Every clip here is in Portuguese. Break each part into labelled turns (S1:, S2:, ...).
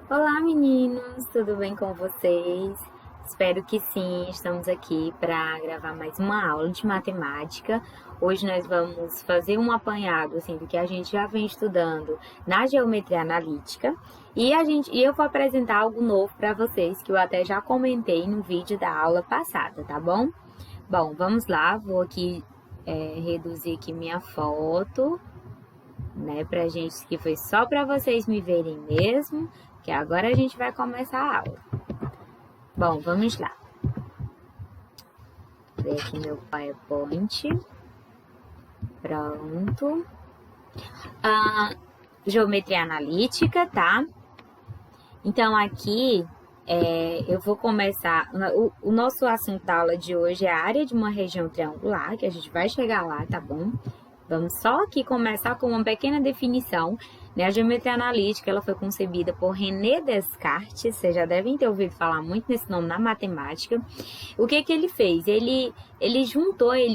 S1: Olá, meninos, tudo bem com vocês? Espero que sim. Estamos aqui para gravar mais uma aula de matemática. Hoje nós vamos fazer um apanhado assim, do que a gente já vem estudando na geometria analítica e eu vou apresentar algo novo para vocês que eu até já comentei no vídeo da aula passada, tá bom? Bom, vamos lá. Vou aqui reduzir aqui minha foto, né, pra gente, que foi só para vocês me verem mesmo, que agora a gente vai começar a aula. Bom, vamos lá. Vou ver aqui meu PowerPoint. Pronto. Geometria analítica, tá? Então, aqui eu vou começar. O nosso assunto da aula de hoje é a área de uma região triangular, que a gente vai chegar lá, tá bom? Vamos só aqui começar com uma pequena definição, né? A geometria analítica ela foi concebida por René Descartes, vocês já devem ter ouvido falar muito nesse nome na matemática. O que ele fez? Ele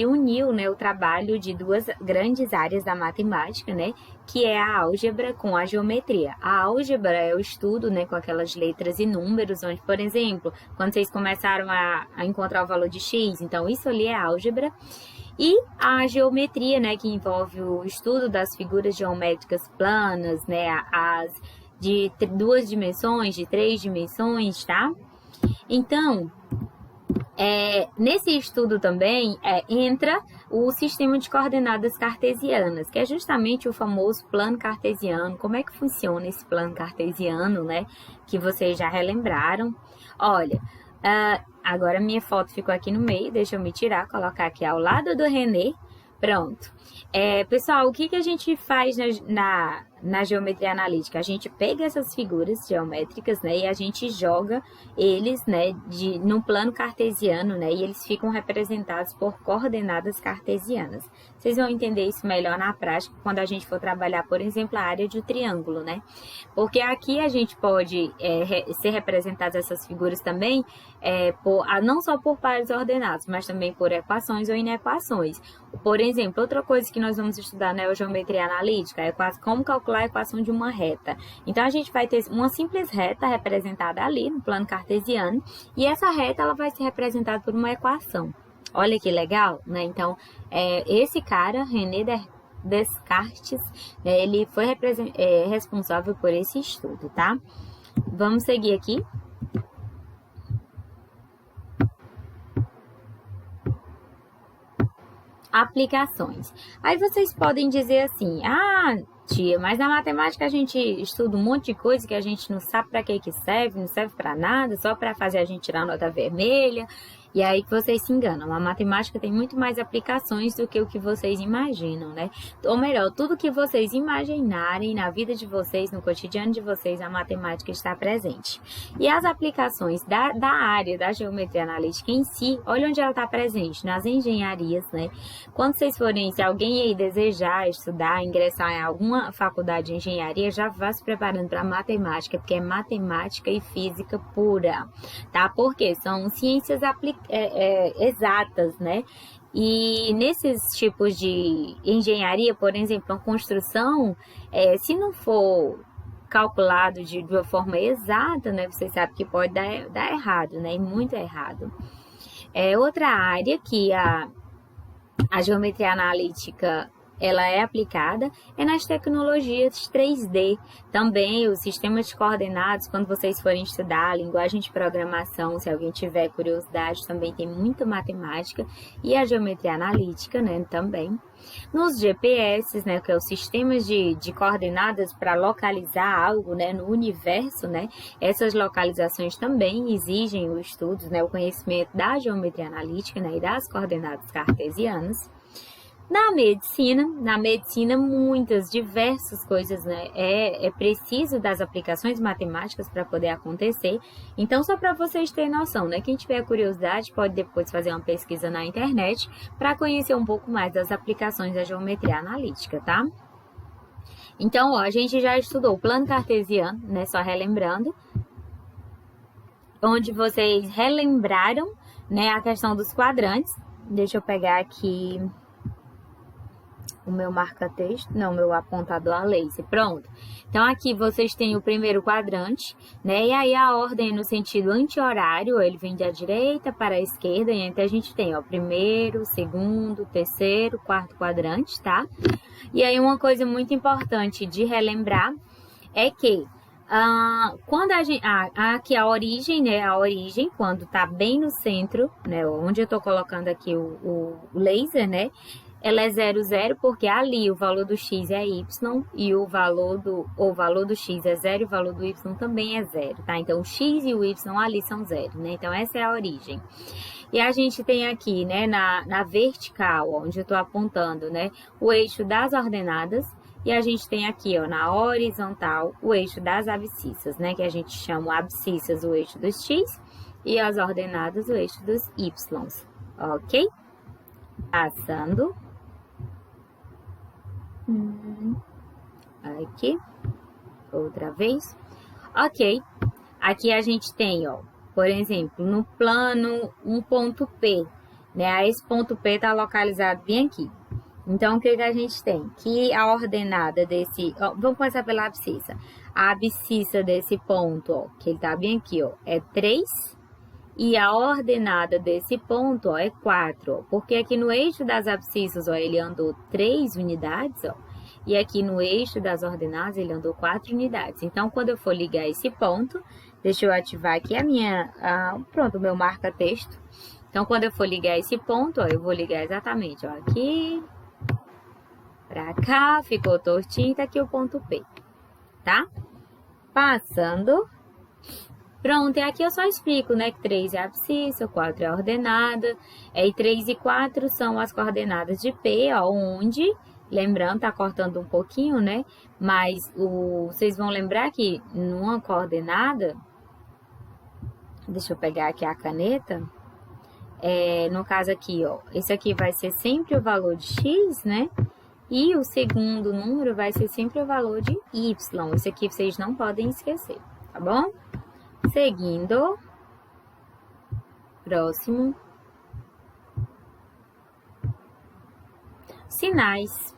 S1: uniu, né, o trabalho de duas grandes áreas da matemática, né? Que é a álgebra com a geometria. A álgebra é o estudo, né, com aquelas letras e números, onde, por exemplo, quando vocês começaram a encontrar o valor de x, então isso ali é álgebra. E a geometria, né, que envolve o estudo das figuras geométricas planas, né, as de 2 dimensões, de 3 dimensões, tá? Então, nesse estudo também entra o sistema de coordenadas cartesianas, que é justamente o famoso plano cartesiano. Como é que funciona esse plano cartesiano, né, que vocês já relembraram? Olha, agora minha foto ficou aqui no meio, deixa eu me tirar, colocar aqui ao lado do René. Pronto. Pessoal, o que a gente faz na geometria analítica? A gente pega essas figuras geométricas, né, e a gente joga eles, né, no plano cartesiano, né, e eles ficam representados por coordenadas cartesianas. Vocês vão entender isso melhor na prática quando a gente for trabalhar, por exemplo, a área de um triângulo, né? Porque aqui a gente pode ser representadas essas figuras também não só por pares ordenados, mas também por equações ou inequações. Por exemplo, outra coisa que nós vamos estudar na geometria analítica é como calcular a equação de uma reta. Então, a gente vai ter uma simples reta representada ali no plano cartesiano, e essa reta ela vai ser representada por uma equação. Olha que legal, né? Então, esse cara, René Descartes, ele foi responsável por esse estudo, tá? Vamos seguir aqui. Aplicações. Aí vocês podem dizer assim, tia, mas na matemática a gente estuda um monte de coisa que a gente não sabe para que serve, não serve para nada, só para fazer a gente tirar nota vermelha. E aí que vocês se enganam. A matemática tem muito mais aplicações do que o que vocês imaginam, né? Ou melhor, tudo que vocês imaginarem na vida de vocês, no cotidiano de vocês, a matemática está presente. E as aplicações da área da geometria analítica em si, olha onde ela está presente, nas engenharias, né? Quando vocês forem, se alguém aí desejar estudar, ingressar em alguma faculdade de engenharia, já vá se preparando para matemática, porque é matemática e física pura, tá? Porque são ciências exatas, né? E nesses tipos de engenharia, por exemplo, a construção, se não for calculado de uma forma exata, né? Você sabe que pode dar errado, né? E muito errado. Outra área que a geometria analítica ela é aplicada nas tecnologias 3D. Também os sistemas de coordenadas, quando vocês forem estudar a linguagem de programação, se alguém tiver curiosidade, também tem muita matemática e a geometria analítica, né, também. Nos GPS, né, que é os sistemas de coordenadas para localizar algo, né, no universo, né, essas localizações também exigem o estudo, né, o conhecimento da geometria analítica, né, e das coordenadas cartesianas. Na medicina, diversas coisas, né? É preciso das aplicações matemáticas para poder acontecer. Então, só para vocês terem noção, né? Quem tiver curiosidade pode depois fazer uma pesquisa na internet para conhecer um pouco mais das aplicações da geometria analítica, tá? Então, a gente já estudou o plano cartesiano, né? Só relembrando, onde vocês relembraram, né, a questão dos quadrantes. Deixa eu pegar aqui o meu marca-texto, não, meu apontador a laser. Pronto. Então, aqui vocês têm o primeiro quadrante, né? E aí a ordem é no sentido anti-horário, ele vem da direita para a esquerda, e então a gente tem, ó, primeiro, segundo, terceiro, quarto quadrante, tá? E aí uma coisa muito importante de relembrar é que quando a gente, aqui a origem, né? A origem, quando tá bem no centro, né? Onde eu tô colocando aqui o laser, né? Ela é 0, 0, porque ali o valor do x é y e o valor do x é 0 e o valor do y também é 0, tá? Então, o x e o y ali são 0, né? Então, essa é a origem. E a gente tem aqui, né, na vertical, onde eu tô apontando, né, o eixo das ordenadas. E a gente tem aqui, ó, na horizontal, o eixo das abscissas, né, que a gente chama abscissas o eixo dos x e as ordenadas o eixo dos y, ok? Passando. Aqui, outra vez. Ok, aqui a gente tem, ó, por exemplo, no plano, um ponto P, né? Aí esse ponto P tá localizado bem aqui. Então, o que a gente tem? Que a ordenada desse... Ó, vamos começar pela abscissa. A abscissa desse ponto, ó, que ele tá bem aqui, ó, é 3. E a ordenada desse ponto, ó, é 4, ó. Porque aqui no eixo das abscissas, ó, ele andou 3 unidades, ó. E aqui no eixo das ordenadas, ele andou 4 unidades. Então, quando eu for ligar esse ponto, deixa eu ativar aqui pronto, o meu marca-texto. Então, quando eu for ligar esse ponto, ó, eu vou ligar exatamente, ó, aqui pra cá, ficou tortinho, tá aqui o ponto P, tá? Passando. Pronto, e aqui eu só explico, né, que 3 é a abscissa, 4 é a ordenada, e 3 e 4 são as coordenadas de P, ó, onde, lembrando, tá cortando um pouquinho, né, mas vocês vão lembrar que numa coordenada, deixa eu pegar aqui a caneta, no caso aqui, ó, esse aqui vai ser sempre o valor de x, né, e o segundo número vai ser sempre o valor de y, esse aqui vocês não podem esquecer, tá bom? Seguindo, próximo, sinais.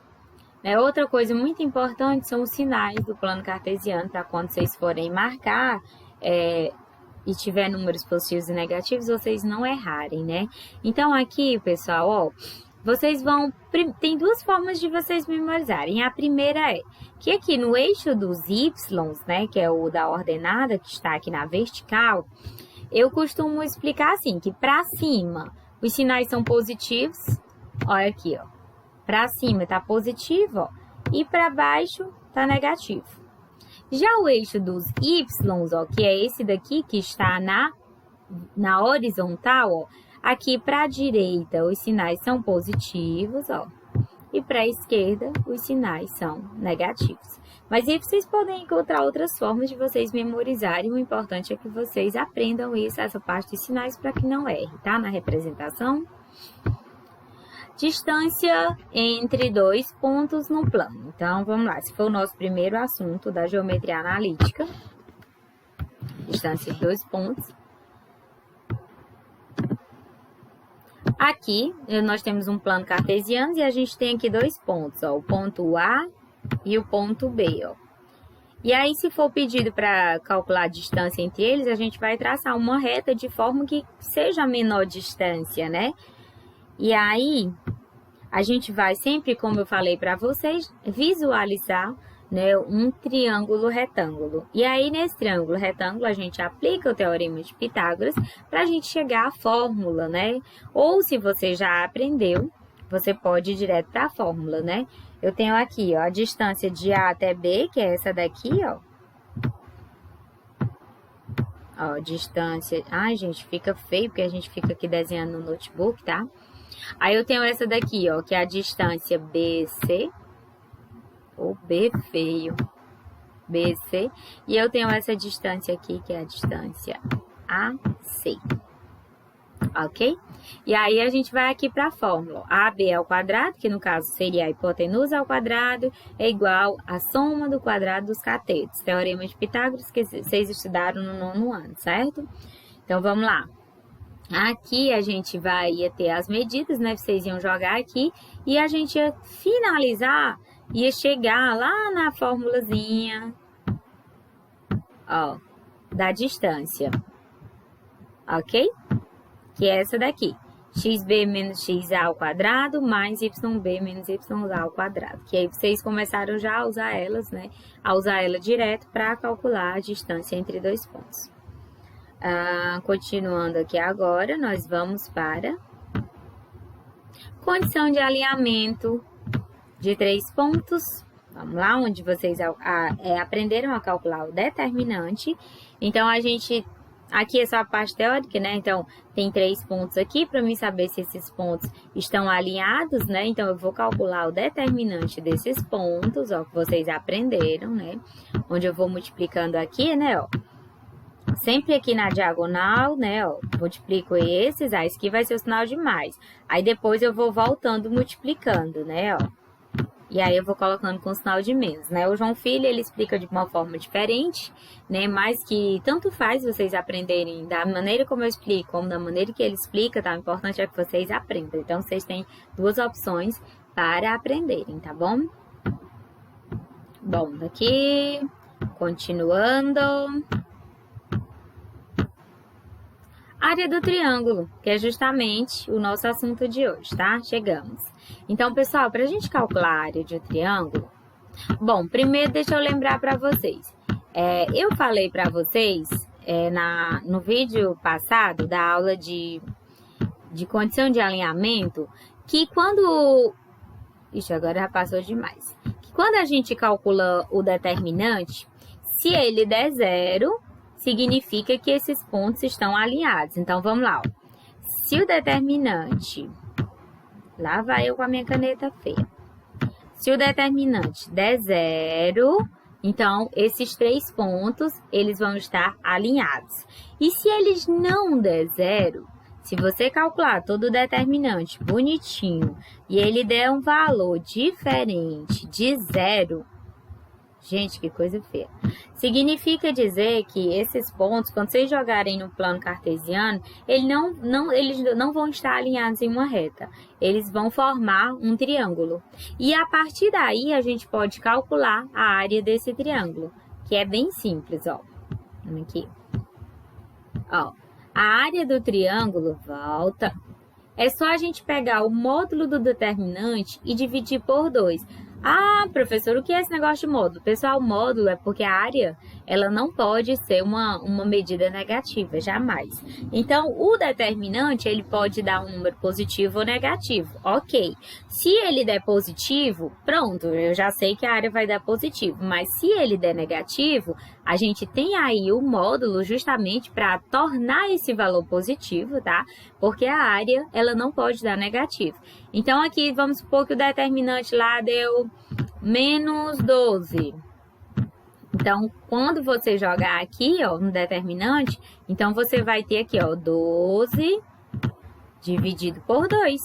S1: Outra coisa muito importante são os sinais do plano cartesiano, para quando vocês forem marcar e tiver números positivos e negativos, vocês não errarem, né? Então, aqui, pessoal, ó, vocês vão... Tem duas formas de vocês memorizarem. A primeira é que aqui no eixo dos y, né, que é o da ordenada, que está aqui na vertical, eu costumo explicar assim, que para cima os sinais são positivos, olha aqui, ó. Para cima tá positivo, ó, e para baixo tá negativo. Já o eixo dos y, ó, que é esse daqui que está na horizontal, ó, aqui para a direita os sinais são positivos, ó, e para a esquerda os sinais são negativos. Mas aí vocês podem encontrar outras formas de vocês memorizarem, o importante é que vocês aprendam isso, essa parte de sinais, para que não erre, tá? Na representação. Distância entre dois pontos no plano. Então, vamos lá, esse foi o nosso primeiro assunto da geometria analítica. Distância entre dois pontos. Aqui, nós temos um plano cartesiano e a gente tem aqui dois pontos, ó, o ponto A e o ponto B, ó. E aí, se for pedido para calcular a distância entre eles, a gente vai traçar uma reta de forma que seja a menor distância, né? E aí, a gente vai sempre, como eu falei para vocês, visualizar, né, um triângulo retângulo. E aí, nesse triângulo retângulo, a gente aplica o teorema de Pitágoras para a gente chegar à fórmula, né? Ou, se você já aprendeu, você pode ir direto para a fórmula, né? Eu tenho aqui, ó, a distância de A até B, que é essa daqui, ó. Ó, distância... Ai, gente, fica feio, porque a gente fica aqui desenhando no notebook, tá? Aí eu tenho essa daqui, ó, que é a distância BC, ou B feio, BC, e eu tenho essa distância aqui, que é a distância AC, ok? E aí a gente vai aqui para a fórmula, AB ao quadrado, que no caso seria a hipotenusa ao quadrado, é igual à soma do quadrado dos catetos, teorema de Pitágoras, que vocês estudaram no 9º ano, certo? Então, vamos lá. Aqui a gente ia ter as medidas, né? Vocês iam jogar aqui e a gente ia finalizar, ia chegar lá na formulazinha, ó, da distância, ok? Que é essa daqui, xb menos xa ao quadrado mais yb menos ya ao quadrado. Que aí vocês começaram já a usar elas, né? A usar ela direto para calcular a distância entre dois pontos. Continuando aqui agora, nós vamos para condição de alinhamento de 3 pontos. Vamos lá, onde vocês aprenderam a calcular o determinante. Então, aqui é só a parte teórica, né? Então, tem 3 pontos aqui para mim saber se esses pontos estão alinhados, né? Então, eu vou calcular o determinante desses pontos, ó, que vocês aprenderam, né? Onde eu vou multiplicando aqui, né, ó. Sempre aqui na diagonal, né, ó, multiplico esses, esse aqui vai ser o sinal de mais. Aí, depois eu vou voltando multiplicando, né, ó. E aí, eu vou colocando com o sinal de menos, né? O João Filho, ele explica de uma forma diferente, né? Mas que tanto faz vocês aprenderem da maneira como eu explico, como da maneira que ele explica, tá? O importante é que vocês aprendam. Então, vocês têm 2 opções para aprenderem, tá bom? Bom, daqui, continuando. Área do triângulo, que é justamente o nosso assunto de hoje, tá? Chegamos. Então, pessoal, para a gente calcular a área de um triângulo, bom, primeiro deixa eu lembrar para vocês. Eu falei para vocês no vídeo passado da aula de condição de alinhamento que quando... Ixi, agora já passou demais. Que quando a gente calcula o determinante, se ele der 0... significa que esses pontos estão alinhados. Então, vamos lá, ó. Se o determinante... Lá vai eu com a minha caneta feia. Se o determinante der 0, então, esses 3 pontos, eles vão estar alinhados. E se eles não der 0, se você calcular todo o determinante bonitinho e ele der um valor diferente de 0... Gente, que coisa feia. Significa dizer que esses pontos, quando vocês jogarem no plano cartesiano, eles não vão estar alinhados em uma reta. Eles vão formar um triângulo. E a partir daí, a gente pode calcular a área desse triângulo, que é bem simples, ó. Aqui. Ó, a área do triângulo, volta. É só a gente pegar o módulo do determinante e dividir por 2. Ah, professor, o que é esse negócio de módulo? Pessoal, módulo é porque a área, ela não pode ser uma medida negativa, jamais. Então, o determinante, ele pode dar um número positivo ou negativo, ok. Se ele der positivo, pronto, eu já sei que a área vai dar positivo. Mas se ele der negativo, a gente tem aí o módulo justamente para tornar esse valor positivo, tá? Porque a área, ela não pode dar negativo. Então, aqui, vamos supor que o determinante lá deu menos 12. Então, quando você jogar aqui, ó, no determinante, então você vai ter aqui, ó, 12 dividido por 2.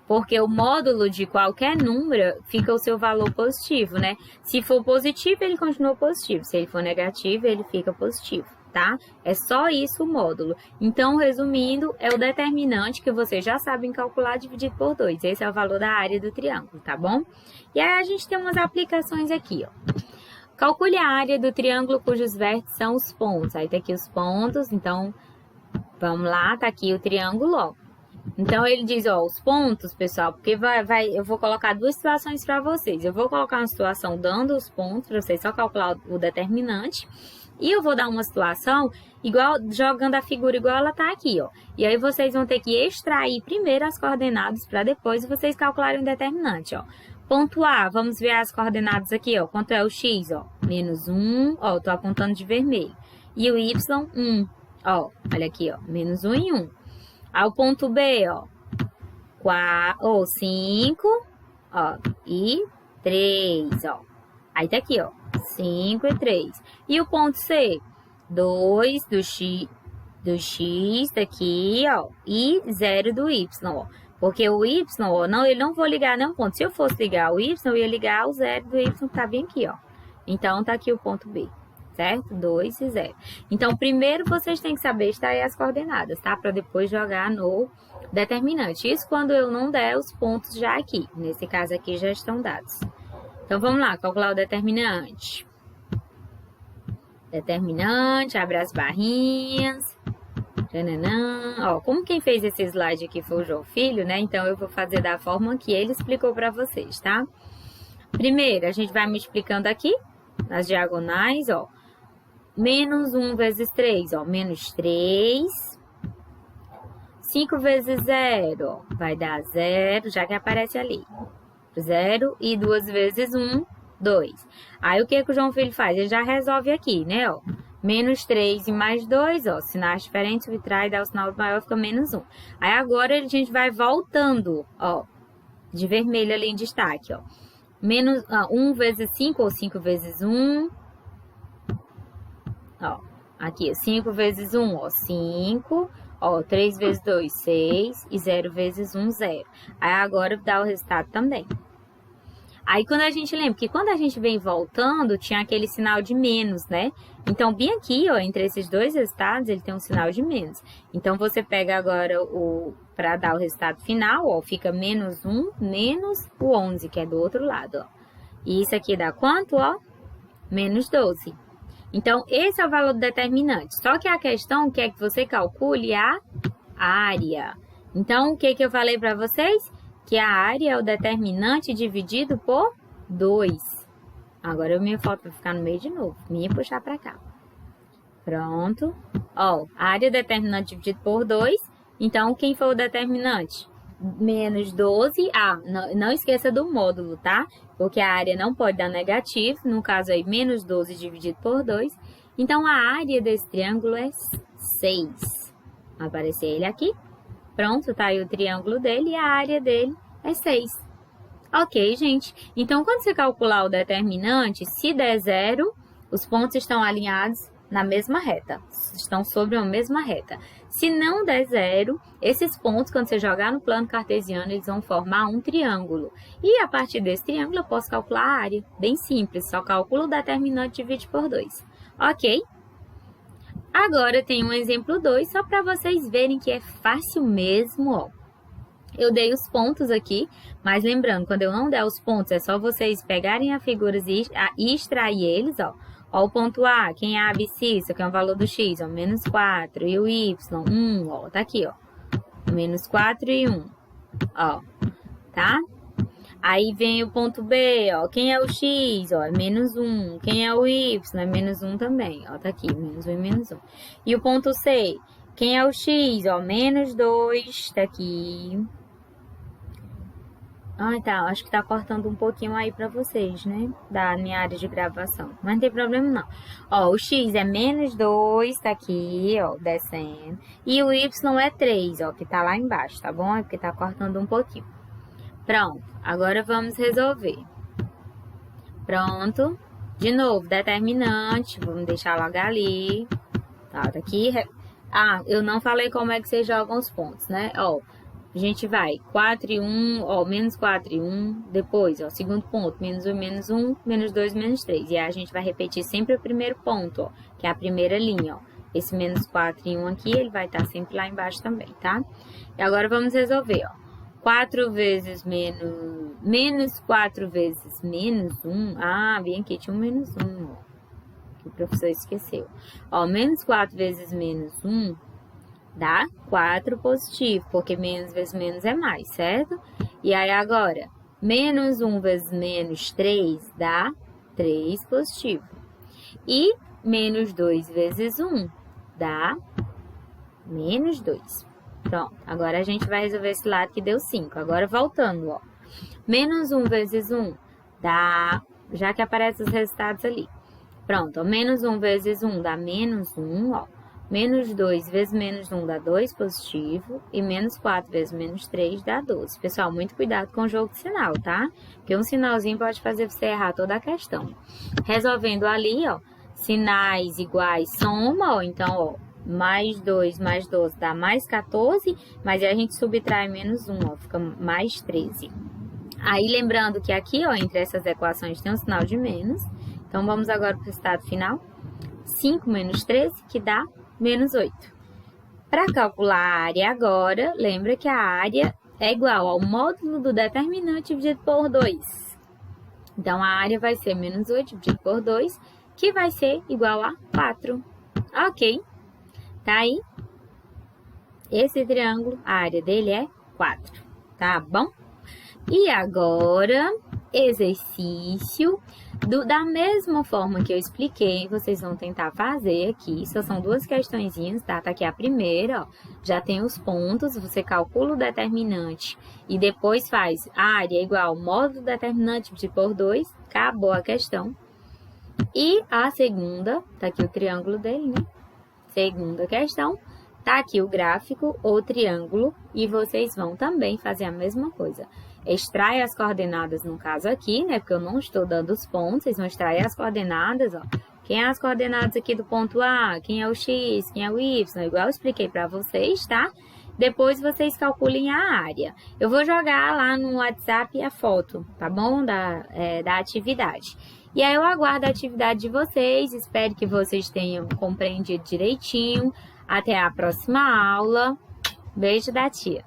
S1: Porque o módulo de qualquer número fica o seu valor positivo, né? Se for positivo, ele continua positivo. Se ele for negativo, ele fica positivo, tá? É só isso o módulo. Então, resumindo, é o determinante que vocês já sabem calcular dividido por 2. Esse é o valor da área do triângulo, tá bom? E aí, a gente tem umas aplicações aqui, ó. Calcule a área do triângulo cujos vértices são os pontos. Aí, tá aqui os pontos, então, vamos lá, tá aqui o triângulo, ó. Então, ele diz, ó, os pontos, pessoal, porque eu vou colocar 2 situações para vocês. Eu vou colocar uma situação dando os pontos, para vocês só calcular o determinante. E eu vou dar uma situação igual, jogando a figura igual ela tá aqui, ó. E aí, vocês vão ter que extrair primeiro as coordenadas para depois vocês calcularem o determinante, ó. Ponto A, vamos ver as coordenadas aqui, ó. Quanto é o X, ó? Menos 1, ó, eu tô apontando de vermelho. E o Y, 1, ó. Olha aqui, ó, menos 1 e 1. Aí o ponto B, ó, 5, ó, e 3, ó. Aí tá aqui, ó, 5 e 3. E o ponto C, 2 do X daqui, ó, e 0 do Y, ó. Porque o Y, ó, ele não vou ligar nenhum ponto. Se eu fosse ligar o Y, eu ia ligar o 0 do Y que tá bem aqui, ó. Então, tá aqui o ponto B. certo? 2 e 0. Então, primeiro vocês têm que saber extrair as coordenadas, tá? Para depois jogar no determinante. Isso quando eu não der os pontos já aqui. Nesse caso aqui já estão dados. Então, vamos lá, calcular o determinante. Determinante, abre as barrinhas. Ó, como quem fez esse slide aqui foi o João Filho, né? Então, eu vou fazer da forma que ele explicou para vocês, tá? Primeiro, a gente vai multiplicando aqui, nas diagonais, ó. Menos 1 vezes 3, ó, menos 3. 5 vezes 0, ó, vai dar 0, já que aparece ali. 0 e 2 vezes 1, 2. Aí, o que o João Filho faz? Ele já resolve aqui, né, ó. Menos 3 e mais 2, ó, sinais diferentes, subtrai, dá o sinal maior, fica menos 1. Aí, agora, a gente vai voltando, ó, de vermelho ali em destaque, ó. Menos 1 vezes 5, ou 5 vezes 1. Ó, aqui, 5 vezes 1, ó, 5. Ó, 3 vezes 2, 6. E 0 vezes 1, 0. Aí, agora, dá o resultado também. Aí, quando a gente lembra que quando a gente vem voltando, tinha aquele sinal de menos, né? Então, bem aqui, ó, entre esses dois resultados, ele tem um sinal de menos. Então, você pega agora para dar o resultado final, ó, fica menos 1, menos o 11, que é do outro lado, ó. E isso aqui dá quanto, ó? Menos 12. Então, esse é o valor do determinante. Só que a questão quer que você calcule a área. Então, o que eu falei para vocês? Que a área é o determinante dividido por 2. Agora, a minha foto vai ficar no meio de novo. Minha puxar para cá. Pronto. Ó, a área é determinante dividido por 2. Então, quem foi o determinante? Menos 12. Ah, não esqueça do módulo, tá? Porque a área não pode dar negativo. No caso aí, menos 12 dividido por 2. Então, a área desse triângulo é 6. Vai aparecer ele aqui. Pronto, tá aí o triângulo dele e a área dele é 6. Ok, gente? Então, quando você calcular o determinante, se der 0, os pontos estão alinhados na mesma reta. Estão sobre uma mesma reta. Se não der 0, esses pontos, quando você jogar no plano cartesiano, eles vão formar um triângulo. E a partir desse triângulo, eu posso calcular a área. Bem simples, só calculo o determinante e divide por 2. Ok? Agora, tem um exemplo 2, só para vocês verem que é fácil mesmo, ó. Eu dei os pontos aqui, mas lembrando, quando eu não der os pontos, é só vocês pegarem as figuras e extrair eles, ó. Ó, o ponto A, quem é a abscissa, que é o valor do x, ó, menos 4, e o y, 1, ó, tá aqui, ó. Menos 4 e 1, ó, tá? Aí vem o ponto B, ó, quem é o x, ó, é menos 1. Quem é o y, é menos 1 também, ó, tá aqui, menos 1 e menos 1. E o ponto C, quem é o x, ó, menos 2, tá aqui. Ah, tá, acho que tá cortando um pouquinho aí pra vocês, né, da minha área de gravação. Mas não tem problema não. Ó, o x é menos 2, tá aqui, ó, descendo. E o y é 3, ó, que tá lá embaixo, tá bom? É porque tá cortando um pouquinho. Pronto, agora vamos resolver. Pronto. De novo, determinante, vamos deixar logo ali. Tá aqui. Ah, eu não falei como é que vocês jogam os pontos, né? Ó, a gente vai 4 e 1, ó, menos 4 e 1. Depois, ó, segundo ponto, menos 1 e menos 1, menos 2 e menos 3. E aí a gente vai repetir sempre o primeiro ponto, ó, que é a primeira linha, ó. Esse menos 4 e 1 aqui, ele vai estar sempre lá embaixo também, tá? E agora vamos resolver, ó. 4 vezes menos 4 vezes menos 1. Ah, bem aqui tinha um menos 1, ó. Que o professor esqueceu. Ó, menos 4 vezes menos 1 dá 4 positivo, porque menos vezes menos é mais, certo? E aí agora, menos 1 vezes menos 3 dá 3 positivo. E menos 2 vezes 1 dá menos 2. Pronto, agora a gente vai resolver esse lado que deu 5. Agora, voltando, ó. Menos 1 vezes 1 dá... Já que aparecem os resultados ali. Pronto, ó. Menos 1 vezes 1 dá menos 1, ó. Menos 2 vezes menos 1 dá 2 positivo. E menos 4 vezes menos 3 dá 12. Pessoal, muito cuidado com o jogo de sinal, tá? Porque um sinalzinho pode fazer você errar toda a questão. Resolvendo ali, ó. Sinais iguais soma, ó. Então, ó. Mais 2 mais 12 dá mais 14, mas aí a gente subtrai menos 1, ó, fica mais 13. Aí, lembrando que aqui, ó, entre essas equações tem um sinal de menos. Então, vamos agora para o resultado final. 5 menos 13, que dá menos 8. Para calcular a área agora, lembra que a área é igual ao módulo do determinante dividido por 2. Então, a área vai ser menos 8 dividido por 2, que vai ser igual a 4. Ok? Tá aí? Esse triângulo, a área dele é 4. Tá bom? E agora, exercício da mesma forma que eu expliquei, vocês vão tentar fazer aqui. Só são 2 questõezinhas, tá? Tá aqui a primeira, ó. Já tem os pontos, você calcula o determinante e depois faz a área igual ao módulo do determinante dividido por 2. Acabou a questão. E a segunda, tá aqui o triângulo dele, né? Segunda questão, tá aqui o gráfico, o triângulo, e vocês vão também fazer a mesma coisa. Extrai as coordenadas, no caso aqui, né? Porque eu não estou dando os pontos, vocês vão extrair as coordenadas, ó. Quem é as coordenadas aqui do ponto A? Quem é o X? Quem é o Y? Igual eu expliquei para vocês, tá? Depois vocês calculem a área. Eu vou jogar lá no WhatsApp a foto, tá bom? Da atividade. E aí eu aguardo a atividade de vocês, espero que vocês tenham compreendido direitinho. Até a próxima aula. Beijo da tia.